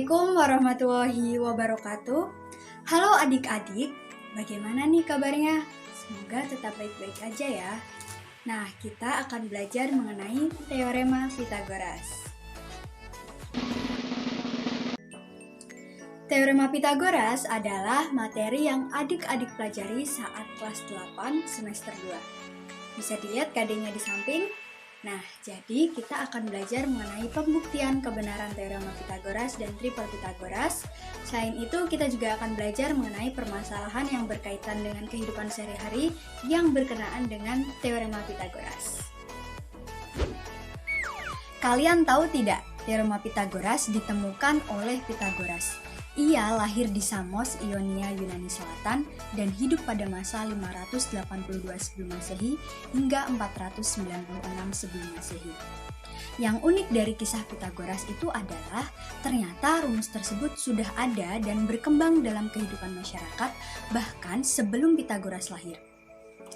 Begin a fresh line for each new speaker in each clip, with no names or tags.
Assalamualaikum warahmatullahi wabarakatuh. Halo adik-adik, bagaimana nih kabarnya? Semoga tetap baik-baik aja ya. Nah, kita akan belajar mengenai teorema Pythagoras. Teorema Pythagoras adalah materi yang adik-adik pelajari saat kelas 8 semester 2. Bisa dilihat KD-nya di samping. Nah, jadi kita akan belajar mengenai pembuktian kebenaran teorema Pythagoras dan triple Pythagoras. Selain itu, kita juga akan belajar mengenai permasalahan yang berkaitan dengan kehidupan sehari-hari yang berkenaan dengan teorema Pythagoras. Kalian tahu tidak, teorema Pythagoras ditemukan oleh Pythagoras. Ia lahir di Samos, Ionia, Yunani Selatan dan hidup pada masa 582 sebelum Masehi hingga 496 sebelum Masehi. Yang unik dari kisah Pythagoras itu adalah ternyata rumus tersebut sudah ada dan berkembang dalam kehidupan masyarakat bahkan sebelum Pythagoras lahir.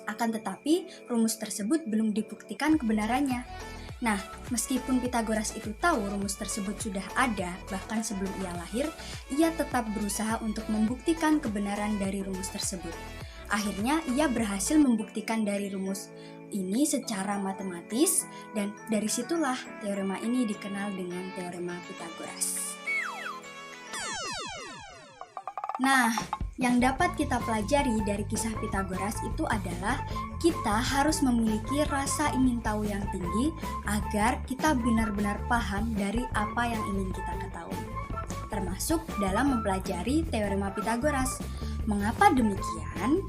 Akan tetapi, rumus tersebut belum dibuktikan kebenarannya. Nah, meskipun Pythagoras itu tahu rumus tersebut sudah ada, bahkan sebelum ia lahir, ia tetap berusaha untuk membuktikan kebenaran dari rumus tersebut. Akhirnya, ia berhasil membuktikan dari rumus ini secara matematis, dan dari situlah teorema ini dikenal dengan teorema Pythagoras. Nah, yang dapat kita pelajari dari kisah Pythagoras itu adalah kita harus memiliki rasa ingin tahu yang tinggi agar kita benar-benar paham dari apa yang ingin kita ketahui. Termasuk dalam mempelajari teorema Pythagoras. Mengapa demikian?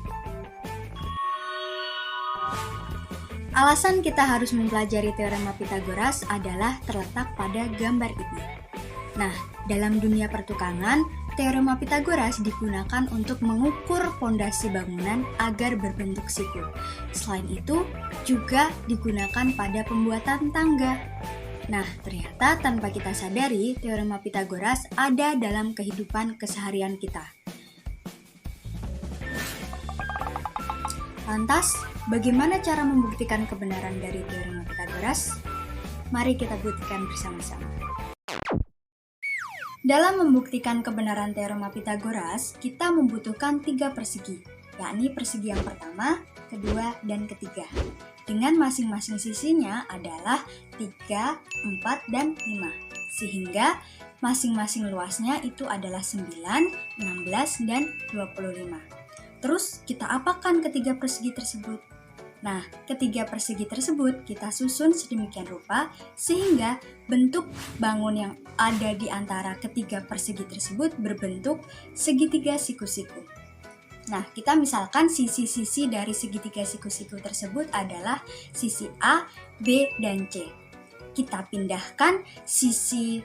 Alasan kita harus mempelajari teorema Pythagoras adalah terletak pada gambar ini. Nah, dalam dunia pertukangan, teorema Pythagoras digunakan untuk mengukur fondasi bangunan agar berbentuk siku. Selain itu, juga digunakan pada pembuatan tangga. Nah, ternyata tanpa kita sadari, teorema Pythagoras ada dalam kehidupan keseharian kita. Lantas, bagaimana cara membuktikan kebenaran dari teorema Pythagoras? Mari kita buktikan bersama-sama. Dalam membuktikan kebenaran teorema Pythagoras, kita membutuhkan 3 persegi, yakni persegi yang pertama, kedua, dan ketiga. Dengan masing-masing sisinya adalah 3, 4, dan 5. Sehingga masing-masing luasnya itu adalah 9, 16, dan 25. Terus kita apakan ketiga persegi tersebut? Nah, ketiga persegi tersebut kita susun sedemikian rupa sehingga bentuk bangun yang ada di antara ketiga persegi tersebut berbentuk segitiga siku-siku. Nah, kita misalkan sisi-sisi dari segitiga siku-siku tersebut adalah sisi A, B, dan C. Kita pindahkan sisi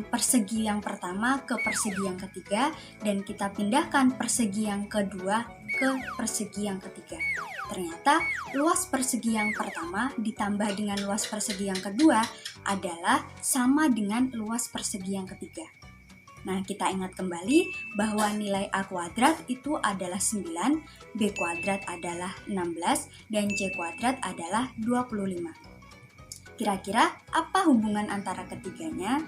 persegi yang pertama ke persegi yang ketiga dan kita pindahkan persegi yang kedua ke persegi yang ketiga. Ternyata luas persegi yang pertama ditambah dengan luas persegi yang kedua adalah sama dengan luas persegi yang ketiga. Nah, kita ingat kembali bahwa nilai A kuadrat itu adalah 9, B kuadrat adalah 16, dan C kuadrat adalah 25. Kira-kira apa hubungan antara ketiganya?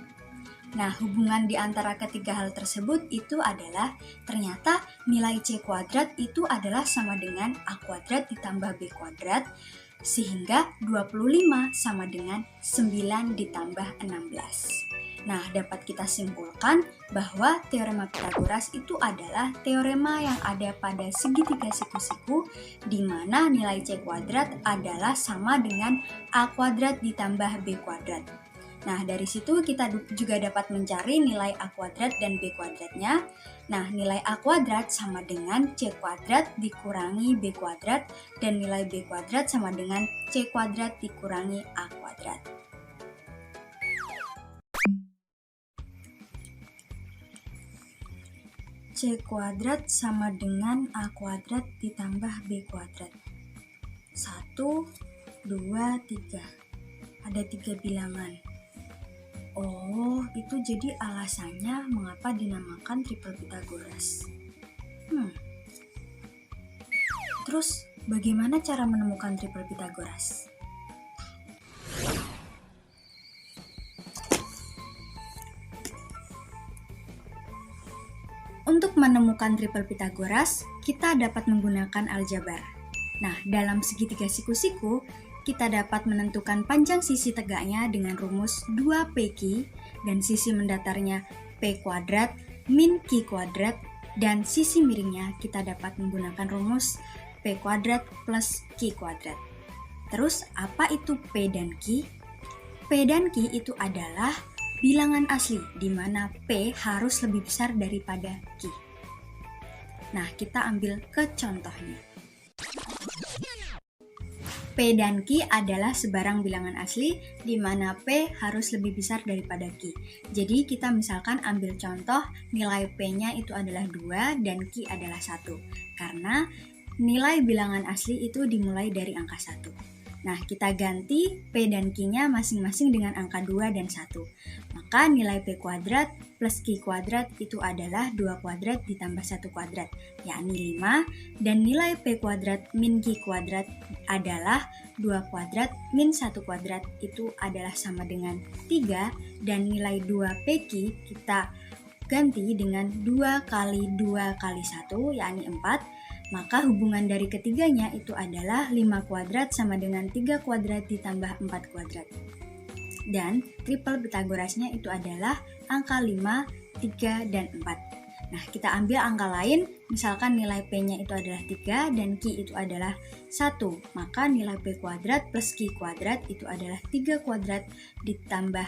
Nah, hubungan di antara ketiga hal tersebut itu adalah ternyata nilai C kuadrat itu adalah sama dengan A kuadrat ditambah B kuadrat, sehingga 25 sama dengan 9 ditambah 16. Nah, dapat kita simpulkan bahwa teorema Pythagoras itu adalah teorema yang ada pada segitiga siku-siku di mana nilai C kuadrat adalah sama dengan A kuadrat ditambah B kuadrat. Nah, dari situ kita juga dapat mencari nilai A kuadrat dan B kuadratnya. Nah, nilai A kuadrat sama dengan C kuadrat dikurangi B kuadrat dan nilai B kuadrat sama dengan C kuadrat dikurangi A kuadrat. C kuadrat sama dengan A kuadrat ditambah B kuadrat. 1, 2, 3. Ada 3 bilangan. Oh, itu jadi alasannya mengapa dinamakan triple Pythagoras. Terus, bagaimana cara menemukan triple Pythagoras? menemukan triple Pitagoras, kita dapat menggunakan aljabar. Nah, dalam segitiga siku-siku, kita dapat menentukan panjang sisi tegaknya dengan rumus 2pq dan sisi mendatarnya p kuadrat min q kuadrat, dan sisi miringnya kita dapat menggunakan rumus p kuadrat plus q kuadrat. Terus apa itu p dan q? P dan q itu adalah bilangan asli di mana p harus lebih besar daripada q. Nah, kita ambil ke contohnya. P dan Q adalah sebarang bilangan asli di mana P harus lebih besar daripada Q. Jadi kita misalkan ambil contoh nilai P-nya itu adalah 2 dan Q adalah 1. Karena nilai bilangan asli itu dimulai dari angka 1. Nah, kita ganti P dan Q-nya masing-masing dengan angka 2 dan 1. Maka nilai P kuadrat plus Q kuadrat itu adalah 2 kuadrat ditambah 1 kuadrat, yakni 5. Dan nilai P kuadrat min Q kuadrat adalah 2 kuadrat min 1 kuadrat itu adalah sama dengan 3. Dan nilai 2PQ kita ganti dengan 2 kali 2 kali 1, yakni 4. Maka hubungan dari ketiganya itu adalah 5 kuadrat sama dengan 3 kuadrat ditambah 4 kuadrat. Dan triple Pitagorasnya itu adalah angka 5, 3, dan 4. Nah, kita ambil angka lain, misalkan nilai P-nya itu adalah 3 dan Q itu adalah 1. Maka nilai P kuadrat plus Q kuadrat itu adalah 3 kuadrat ditambah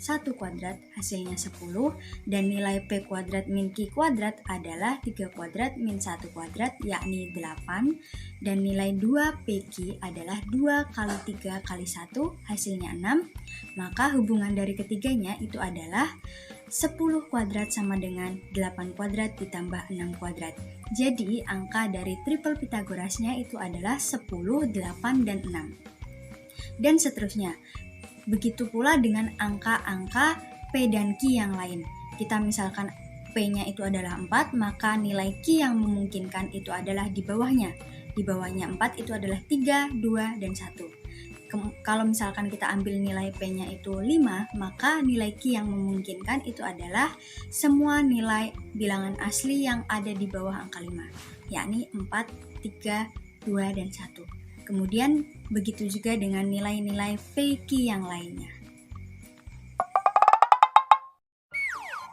1 kuadrat hasilnya 10, dan nilai P kuadrat min Q kuadrat adalah 3 kuadrat min 1 kuadrat yakni 8, dan nilai 2PQ adalah 2 kali 3 kali 1 hasilnya 6. Maka hubungan dari ketiganya itu adalah 10 kuadrat sama dengan 8 kuadrat ditambah 6 kuadrat. Jadi angka dari triple Pitagorasnya itu adalah 10, 8, dan 6. Dan seterusnya. Begitu pula dengan angka-angka P dan Q yang lain. Kita misalkan P-nya itu adalah 4, maka nilai Q yang memungkinkan itu adalah di bawahnya. Di bawahnya 4 itu adalah 3, 2, dan 1. Kalau misalkan kita ambil nilai P-nya itu 5, maka nilai Q yang memungkinkan itu adalah semua nilai bilangan asli yang ada di bawah angka 5, yakni 4, 3, 2, dan 1. Kemudian begitu juga dengan nilai-nilai PQ yang lainnya.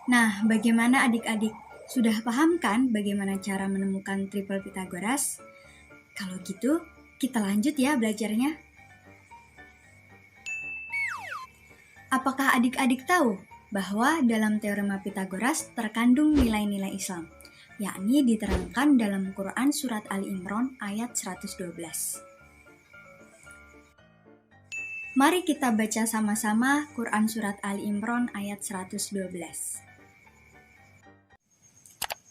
Nah, bagaimana adik-adik? Sudah paham kan bagaimana cara menemukan triple Pitagoras? Kalau gitu, kita lanjut ya belajarnya. Apakah adik-adik tahu bahwa dalam teorema Pitagoras terkandung nilai-nilai Islam, yakni diterangkan dalam Quran Surat Ali Imran ayat 112. Mari kita baca sama-sama Quran Surat Ali Imran ayat 112.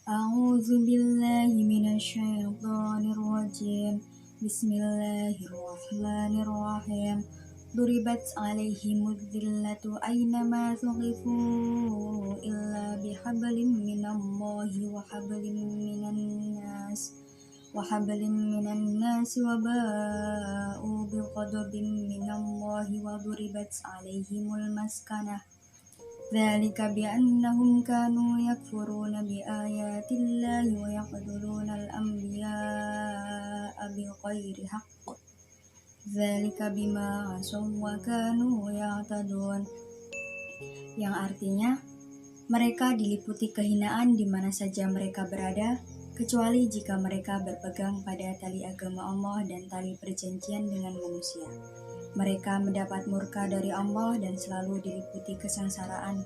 A'udzu billahi minasyaitonir rajim. Bismillahirrahmanirrahim. Duribat 'alaihimudz zillatu aynama thuqifu illa bihablin minallahi wa hablin minan nas wa ba'u bighadabin minallahi wa duribat 'alaihimul maskanah. Dzalika bi'annahum kanu yakfuruna biayatillahi wa yaqtuluna al-anbiya'a bighairi haqq. Dzalika bima 'asaw wa kanu ya'tadun. Yang artinya, mereka diliputi kehinaan di mana saja mereka berada, kecuali jika mereka berpegang pada tali agama Allah dan tali perjanjian dengan manusia. Mereka mendapat murka dari Allah dan selalu diliputi kesengsaraan.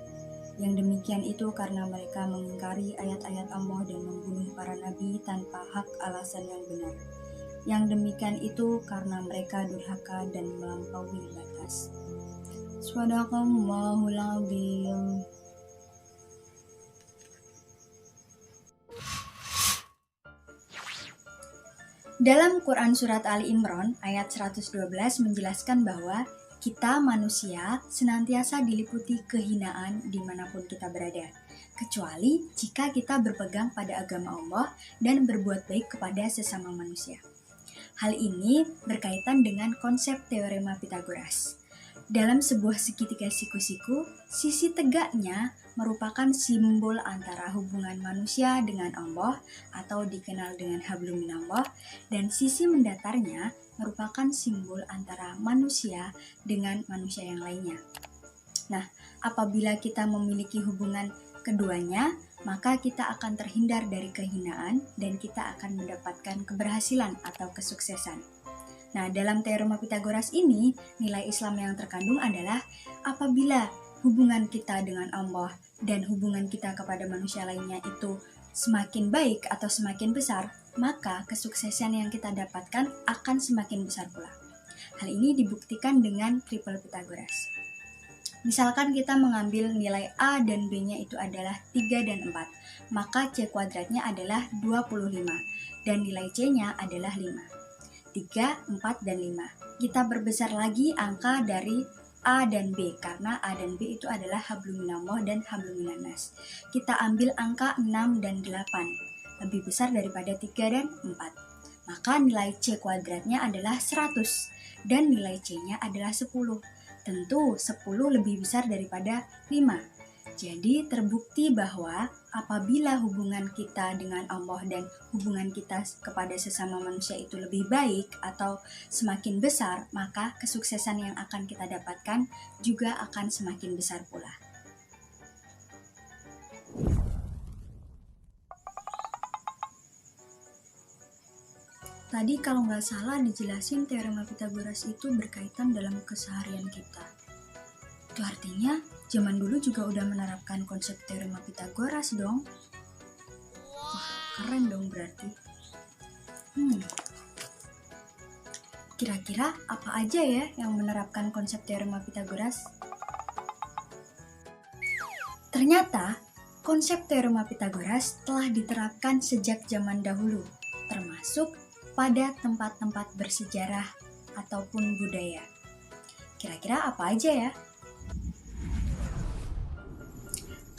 Yang demikian itu karena mereka mengingkari ayat-ayat Allah dan membunuh para nabi tanpa hak alasan yang benar. Yang demikian itu karena mereka durhaka dan melampaui batas. Shadaqallahul Azim. Dalam Quran Surat Ali Imran ayat 112 menjelaskan bahwa kita manusia senantiasa diliputi kehinaan dimanapun kita berada, kecuali jika kita berpegang pada agama Allah dan berbuat baik kepada sesama manusia. Hal ini berkaitan dengan konsep teorema Pitagoras. Dalam sebuah segitiga siku-siku, sisi tegaknya merupakan simbol antara hubungan manusia dengan Allah atau dikenal dengan hablum minallah, dan sisi mendatarnya merupakan simbol antara manusia dengan manusia yang lainnya. Nah, apabila kita memiliki hubungan keduanya, maka kita akan terhindar dari kehinaan dan kita akan mendapatkan keberhasilan atau kesuksesan. Nah, dalam teorema Pitagoras ini, nilai Islam yang terkandung adalah apabila hubungan kita dengan Allah dan hubungan kita kepada manusia lainnya itu semakin baik atau semakin besar, maka kesuksesan yang kita dapatkan akan semakin besar pula. Hal ini dibuktikan dengan triple Pitagoras. Misalkan kita mengambil nilai A dan B-nya itu adalah 3 dan 4, maka C kuadratnya adalah 25 dan nilai C-nya adalah 5. 3, 4, dan 5. Kita berbesar lagi angka dari A dan B, karena A dan B itu adalah hablum minallah dan hablum minannas. Kita ambil angka 6 dan 8, lebih besar daripada 3 dan 4. Maka nilai C kuadratnya adalah 100 dan nilai C-nya adalah 10. Tentu 10 lebih besar daripada 5. Jadi terbukti bahwa apabila hubungan kita dengan Allah dan hubungan kita kepada sesama manusia itu lebih baik atau semakin besar, maka kesuksesan yang akan kita dapatkan juga akan semakin besar pula. Tadi kalau nggak salah dijelasin teorema Pitagoras itu berkaitan dalam keseharian kita. Itu artinya zaman dulu juga udah menerapkan konsep teorema Pitagoras dong. Wah, keren dong berarti. Kira-kira apa aja ya yang menerapkan konsep teorema Pitagoras? Ternyata konsep teorema Pitagoras telah diterapkan sejak zaman dahulu, termasuk pada tempat-tempat bersejarah ataupun budaya. Kira-kira apa aja ya?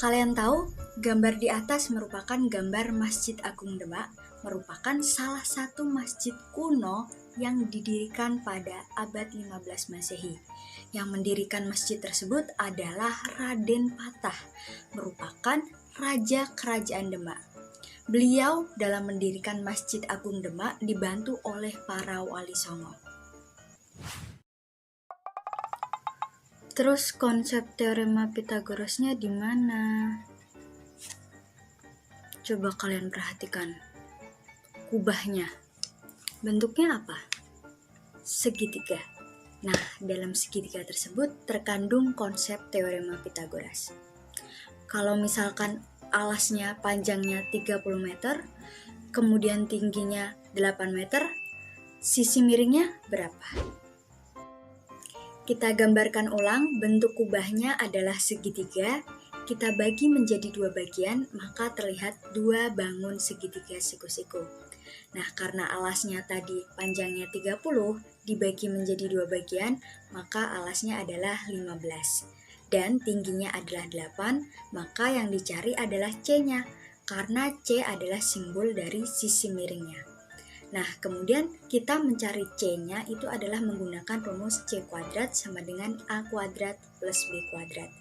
Kalian tahu, gambar di atas merupakan gambar Masjid Agung Demak, merupakan salah satu masjid kuno yang didirikan pada abad 15 Masehi. Yang mendirikan masjid tersebut adalah Raden Patah, merupakan Raja Kerajaan Demak. Beliau dalam mendirikan Masjid Agung Demak dibantu oleh para wali songo. Terus konsep teorema Pitagorasnya di mana? Coba kalian perhatikan. Kubahnya. Bentuknya apa? Segitiga. Nah, dalam segitiga tersebut terkandung konsep teorema Pitagoras. Kalau misalkan alasnya panjangnya 30 meter, kemudian tingginya 8 meter, sisi miringnya berapa? Kita gambarkan ulang, bentuk kubahnya adalah segitiga, kita bagi menjadi 2 bagian, maka terlihat 2 bangun segitiga siku-siku. Nah, karena alasnya tadi panjangnya 30, dibagi menjadi 2 bagian, maka alasnya adalah 15. Dan tingginya adalah 8, maka yang dicari adalah C-nya, karena C adalah simbol dari sisi miringnya. Nah, kemudian kita mencari C-nya itu adalah menggunakan rumus C kuadrat sama dengan A kuadrat plus B kuadrat.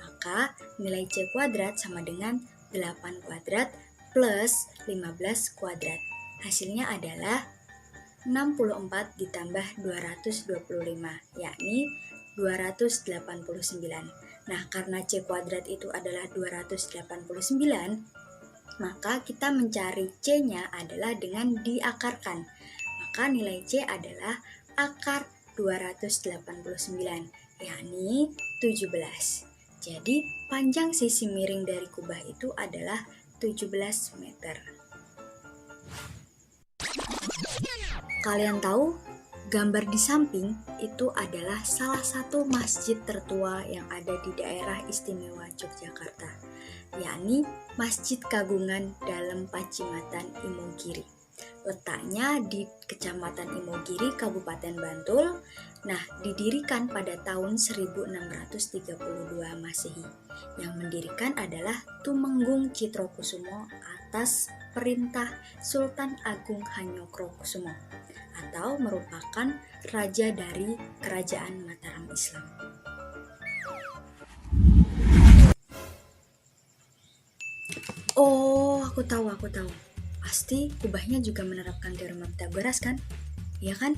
Maka nilai C kuadrat sama dengan 8 kuadrat plus 15 kuadrat. Hasilnya adalah 64 ditambah 225, yakni 289. Nah, karena C kuadrat itu adalah 289, maka kita mencari C-nya adalah dengan diakarkan. Maka nilai C adalah akar 289, yakni 17. Jadi, panjang sisi miring dari kubah itu adalah 17 meter. Kalian tahu, gambar di samping itu adalah salah satu masjid tertua yang ada di daerah istimewa Yogyakarta, yakni Masjid Kagungan Dalem Pacimatan Imogiri. Letaknya di Kecamatan Imogiri, Kabupaten Bantul. Nah, didirikan pada tahun 1632 Masehi. Yang mendirikan adalah Tumenggung Citrokusumo atas perintah Sultan Agung Hanyokrokusumo, atau merupakan raja dari Kerajaan Mataram Islam. Oh, aku tahu. Pasti kubahnya juga menerapkan teorema Pitagoras kan? Iya kan?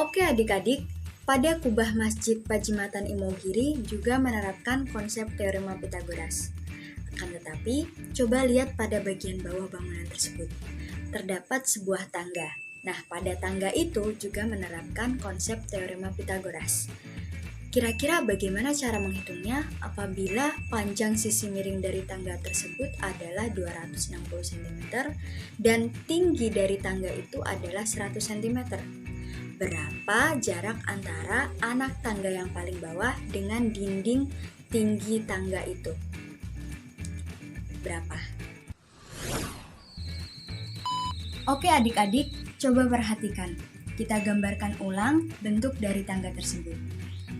Oke adik-adik, pada kubah Masjid Pajimatan Imogiri juga menerapkan konsep teorema Pitagoras. Akan tetapi, coba lihat pada bagian bawah bangunan tersebut. Terdapat sebuah tangga. Nah, pada tangga itu juga menerapkan konsep teorema Pitagoras. Kira-kira bagaimana cara menghitungnya apabila panjang sisi miring dari tangga tersebut adalah 260 cm dan tinggi dari tangga itu adalah 100 cm? Berapa jarak antara anak tangga yang paling bawah dengan dinding tinggi tangga itu? Berapa? Oke adik-adik, coba perhatikan. Kita gambarkan ulang bentuk dari tangga tersebut.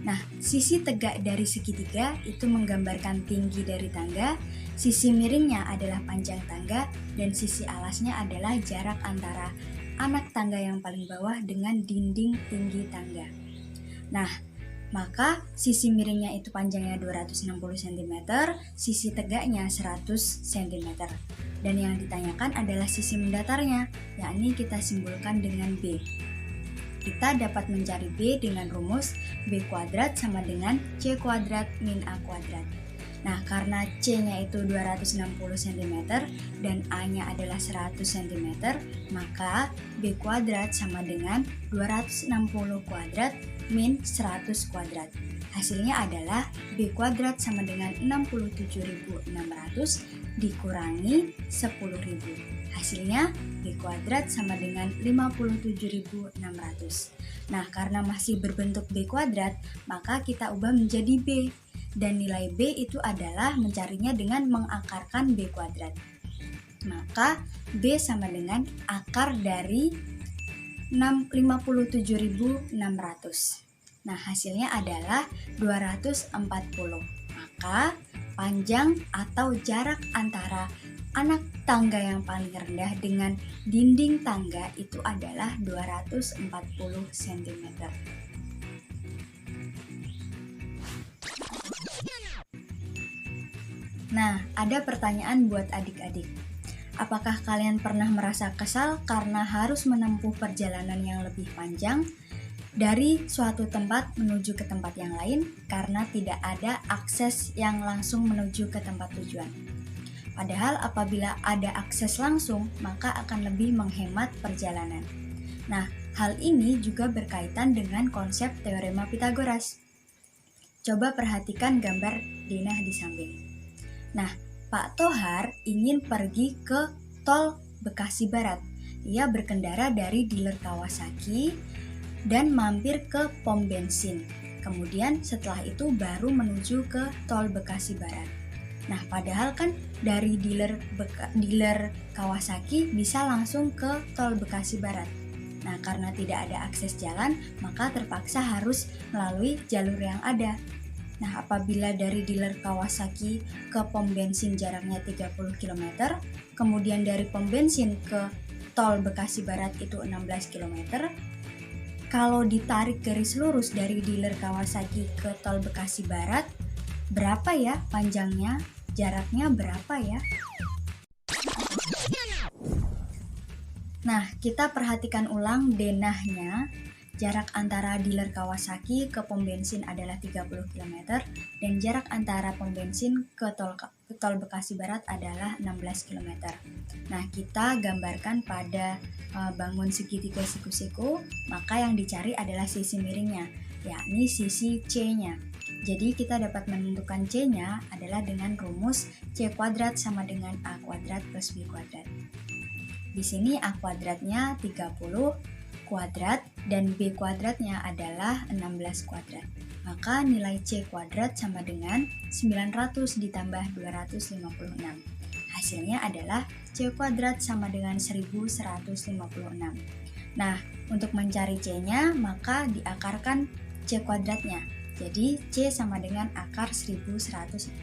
Nah, sisi tegak dari segitiga itu menggambarkan tinggi dari tangga, sisi miringnya adalah panjang tangga, dan sisi alasnya adalah jarak antara anak tangga yang paling bawah dengan dinding tinggi tangga. Nah, maka sisi miringnya itu panjangnya 260 cm, sisi tegaknya 100 cm. Dan yang ditanyakan adalah sisi mendatarnya, yakni kita simbolkan dengan B. Kita dapat mencari B dengan rumus B kuadrat sama dengan C kuadrat min A kuadrat. Nah, karena C-nya itu 260 cm dan A-nya adalah 100 cm, maka B kuadrat sama dengan 260 kuadrat min 100 kuadrat. Hasilnya adalah B kuadrat sama dengan 67.600 dikurangi 10.000. Hasilnya B kuadrat sama dengan 57.600. Nah, karena masih berbentuk B kuadrat, maka kita ubah menjadi B. Dan nilai B itu adalah mencarinya dengan mengakarkan B kuadrat. Maka B sama dengan akar dari 57.600. Nah, hasilnya adalah 240. Maka panjang atau jarak antara anak tangga yang paling rendah dengan dinding tangga itu adalah 240 cm. Nah, ada pertanyaan buat adik-adik. Apakah kalian pernah merasa kesal karena harus menempuh perjalanan yang lebih panjang dari suatu tempat menuju ke tempat yang lain karena tidak ada akses yang langsung menuju ke tempat tujuan? Padahal apabila ada akses langsung, maka akan lebih menghemat perjalanan. Nah, hal ini juga berkaitan dengan konsep teorema Pitagoras. Coba perhatikan gambar denah di samping. Nah, Pak Tohar ingin pergi ke tol Bekasi Barat. Ia berkendara dari dealer Kawasaki dan mampir ke pom bensin. Kemudian setelah itu baru menuju ke tol Bekasi Barat. Nah, padahal kan dari dealer Kawasaki bisa langsung ke tol Bekasi Barat. Nah, karena tidak ada akses jalan, maka terpaksa harus melalui jalur yang ada. Nah, apabila dari dealer Kawasaki ke pom bensin jaraknya 30 km, kemudian dari pom bensin ke tol Bekasi Barat itu 16 km, kalau ditarik garis lurus dari dealer Kawasaki ke tol Bekasi Barat, berapa ya panjangnya? Jaraknya berapa ya? Nah, kita perhatikan ulang denahnya. Jarak antara dealer Kawasaki ke pom bensin adalah 30 km dan jarak antara pom bensin ke tol Bekasi Barat adalah 16 km. Nah, kita gambarkan pada bangun segitiga siku-siku, maka yang dicari adalah sisi miringnya, yakni sisi C-nya. Jadi kita dapat menentukan C-nya adalah dengan rumus C kuadrat sama dengan A kuadrat plus B kuadrat. Di sini A kuadratnya 30 kuadrat dan B kuadratnya adalah 16 kuadrat. Maka nilai C kuadrat sama dengan 900 ditambah 256. Hasilnya adalah C kuadrat sama dengan 1156. Nah, untuk mencari C-nya maka diakarkan C kuadratnya. Jadi C sama dengan akar 1156.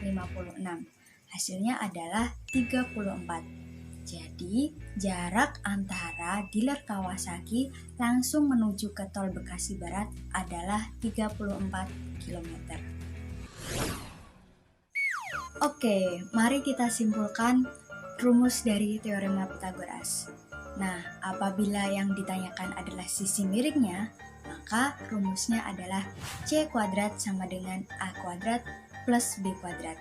Hasilnya adalah 34. Jadi, jarak antara dealer Kawasaki langsung menuju ke tol Bekasi Barat adalah 34 km. Oke, mari kita simpulkan rumus dari teorema Pythagoras. Nah, apabila yang ditanyakan adalah sisi miringnya, maka rumusnya adalah C kuadrat sama dengan A kuadrat plus B kuadrat.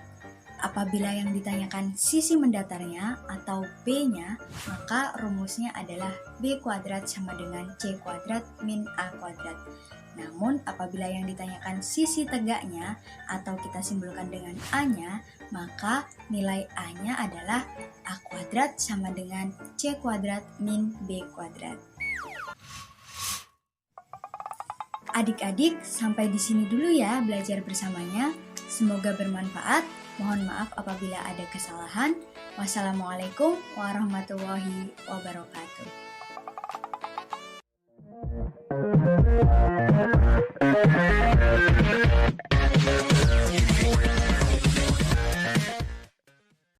Apabila yang ditanyakan sisi mendatarnya atau B-nya, maka rumusnya adalah B kuadrat sama dengan C kuadrat min A kuadrat. Namun, apabila yang ditanyakan sisi tegaknya atau kita simpulkan dengan A-nya, maka nilai A-nya adalah A kuadrat sama dengan C kuadrat min B kuadrat. Adik-adik, sampai di sini dulu ya belajar bersamanya. Semoga bermanfaat. Mohon maaf apabila ada kesalahan. Wassalamualaikum warahmatullahi wabarakatuh.